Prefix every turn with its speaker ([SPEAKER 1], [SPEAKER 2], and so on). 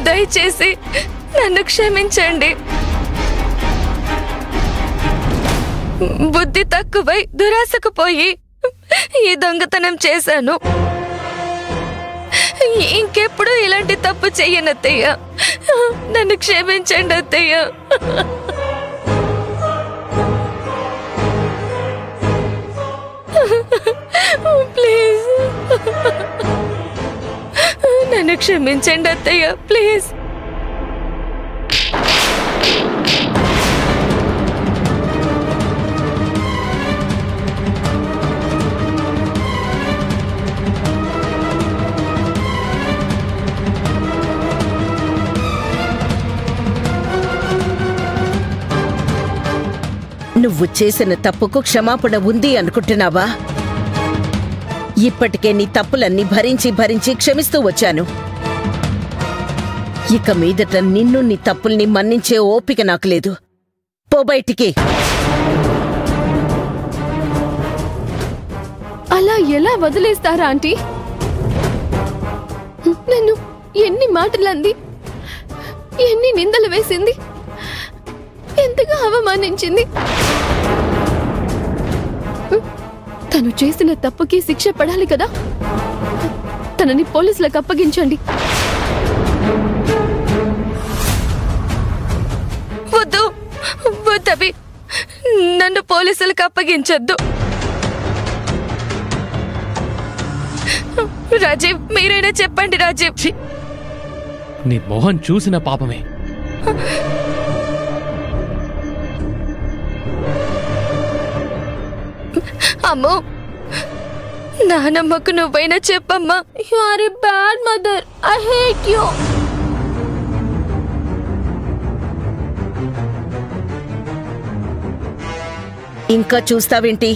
[SPEAKER 1] దయచేసి నన్ను క్షమించండి. బుద్ధి తక్కువై దురాశకు పోయి ఈ దొంగతనం చేశాను. ఇంకెప్పుడు ఇలాంటి తప్పు చెయ్యను అత్తయ్య. నన్ను క్షమించండి అత్తయ్య. ప్లీజ్ నన్ను క్షమించండి అత్తయ్య, ప్లీజ్.
[SPEAKER 2] నువ్వు చేసిన తప్పుకు క్షమాపణ ఉంది అనుకుంటున్నావా? ఇప్పటికే నీ తప్పులన్నీ భరించి భరించి క్షమిస్తూ వచ్చాను. ఇక మీదట నిన్ను నీ తప్పుల్ని మన్నించే ఓపిక నాకు లేదు. పో బయటికి.
[SPEAKER 1] అలా ఎలా వదిలేస్తారా ఆంటీ? నన్ను ఎన్ని మాటలంది, ఎన్ని నిందలు వేసింది, ఎంతగా అవమానించింది. తను చేసిన తప్పుకి శిక్ష పడాలి కదా. తనని పోలీసులకు అప్పగించండి. వద్దు వద్దవి, నన్ను పోలీసులకు అప్పగించొద్దు. రాజీవ్, మీరైనా చెప్పండి. రాజీవ్,
[SPEAKER 3] నీ మొహం చూసిన పాపమే.
[SPEAKER 1] అమ్మో, నానమ్మకు నువ్వైనా చెప్పమ్మా. You are a bad mother, I hate you.
[SPEAKER 2] ఇంకా చూస్తావేంటి?